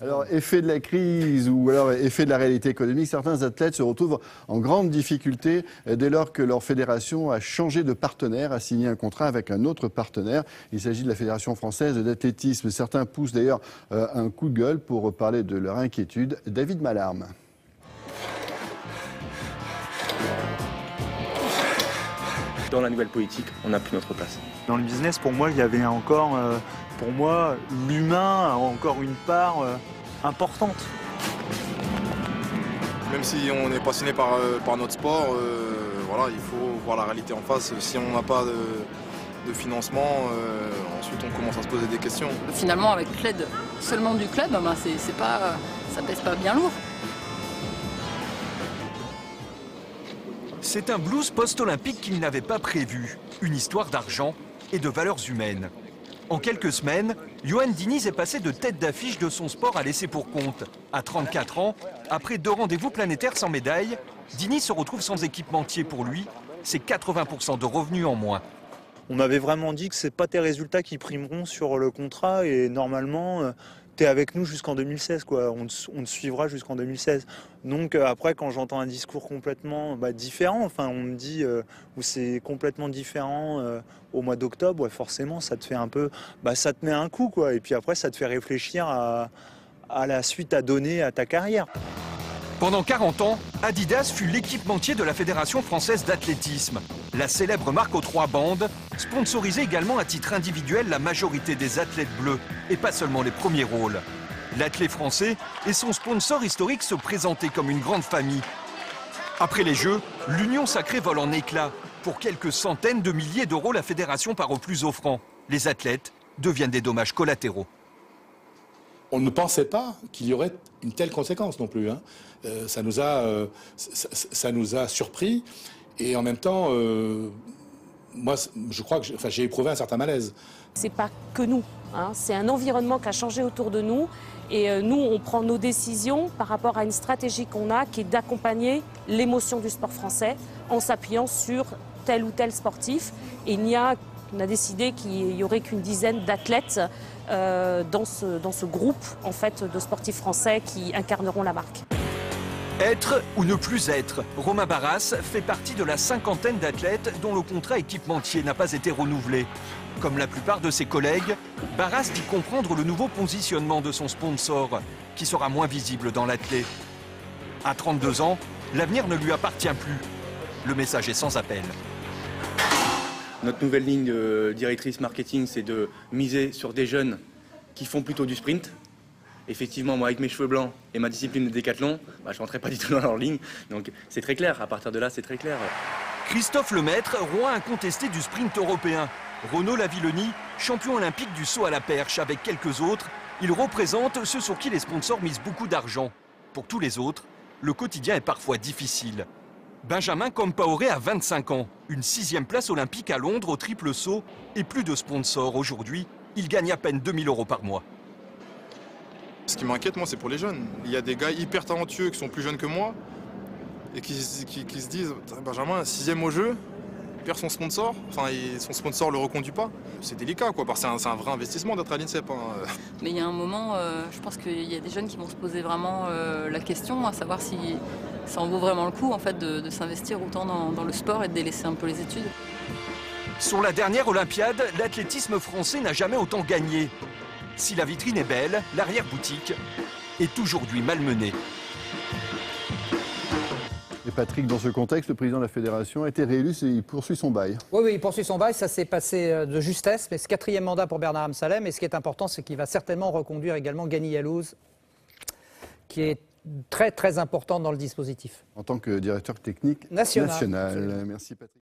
Alors, effet de la crise ou alors effet de la réalité économique, certains athlètes se retrouvent en grande difficulté dès lors que leur fédération a changé de partenaire, a signé un contrat avec un autre partenaire. Il s'agit de la Fédération française d'athlétisme. Certains poussent d'ailleurs un coup de gueule pour parler de leur inquiétude. David Malarme. Dans la nouvelle politique, on n'a plus notre place. Dans le business, pour moi, il y avait encore, l'humain a encore une part importante. Même si on est passionné par notre sport, voilà, il faut voir la réalité en face. Si on n'a pas de financement, ensuite on commence à se poser des questions. Finalement, avec l'aide seulement du club, ça pèse pas bien lourd. C'est un blues post-olympique qu'il n'avait pas prévu. Une histoire d'argent et de valeurs humaines. En quelques semaines, Yoann Diniz est passé de tête d'affiche de son sport à laisser pour compte. À 34 ans, après 2 rendez-vous planétaires sans médaille, Diniz se retrouve sans équipementier pour lui. C'est 80% de revenus en moins. On m'avait vraiment dit que c'est pas tes résultats qui primeront sur le contrat et normalement, tu es avec nous jusqu'en 2016, quoi. On te suivra jusqu'en 2016. Donc après, quand j'entends un discours complètement différent, enfin on me dit où c'est complètement différent au mois d'octobre, ouais, forcément ça te fait un peu, ça te met un coup, quoi. Et puis après ça te fait réfléchir à la suite à donner à ta carrière. Pendant 40 ans, Adidas fut l'équipementier de la Fédération française d'athlétisme. La célèbre marque aux 3 bandes sponsorisait également à titre individuel la majorité des athlètes bleus, et pas seulement les premiers rôles. L'athlète français et son sponsor historique se présentaient comme une grande famille. Après les Jeux, l'union sacrée vole en éclats. Pour quelques centaines de milliers d'euros, la fédération part au plus offrant. Les athlètes deviennent des dommages collatéraux. On ne pensait pas qu'il y aurait une telle conséquence non plus. Ça nous a surpris et en même temps, moi, je crois que j'ai éprouvé un certain malaise. C'est pas que nous, c'est un environnement qui a changé autour de nous et nous, on prend nos décisions par rapport à une stratégie qu'on a qui est d'accompagner l'émotion du sport français en s'appuyant sur tel ou tel sportif. Et on a décidé qu'il n'y aurait qu'une dizaine d'athlètes dans ce groupe en fait, de sportifs français qui incarneront la marque. Être ou ne plus être, Romain Barras fait partie de la 50aine d'athlètes dont le contrat équipementier n'a pas été renouvelé. Comme la plupart de ses collègues, Barras dit comprendre le nouveau positionnement de son sponsor, qui sera moins visible dans l'athlète. À 32 ans, l'avenir ne lui appartient plus. Le message est sans appel. Notre nouvelle ligne directrice marketing, c'est de miser sur des jeunes qui font plutôt du sprint. Effectivement, moi, avec mes cheveux blancs et ma discipline de décathlon, je ne rentrais pas du tout dans leur ligne. Donc c'est très clair, à partir de là, c'est très clair. Christophe Lemaître, roi incontesté du sprint européen. Renaud Lavillenie, champion olympique du saut à la perche avec quelques autres. Il représente ceux sur qui les sponsors misent beaucoup d'argent. Pour tous les autres, le quotidien est parfois difficile. Benjamin Compaoré a 25 ans, une 6e place olympique à Londres au triple saut et plus de sponsors. Aujourd'hui, il gagne à peine 2 000 € par mois. Ce qui m'inquiète, moi, c'est pour les jeunes. Il y a des gars hyper talentueux qui sont plus jeunes que moi et qui se disent « Benjamin, 6e au jeu, perd son sponsor, son sponsor le reconduit pas ». C'est délicat, quoi, parce que c'est un vrai investissement d'être à l'INSEP. Mais il y a un moment, je pense qu'il y a des jeunes qui vont se poser vraiment la question, à savoir si ça en vaut vraiment le coup en fait, de s'investir autant dans le sport et de délaisser un peu les études. Sur la dernière Olympiade, l'athlétisme français n'a jamais autant gagné. Si la vitrine est belle, l'arrière-boutique est aujourd'hui malmenée. Et Patrick, dans ce contexte, le président de la fédération a été réélu et il poursuit son bail. Oui, il poursuit son bail, ça s'est passé de justesse, mais c'est 4e mandat pour Bernard Amsalem. Et ce qui est important, c'est qu'il va certainement reconduire également Gany Yalouz, qui est très très important dans le dispositif. En tant que directeur technique national. Merci Patrick.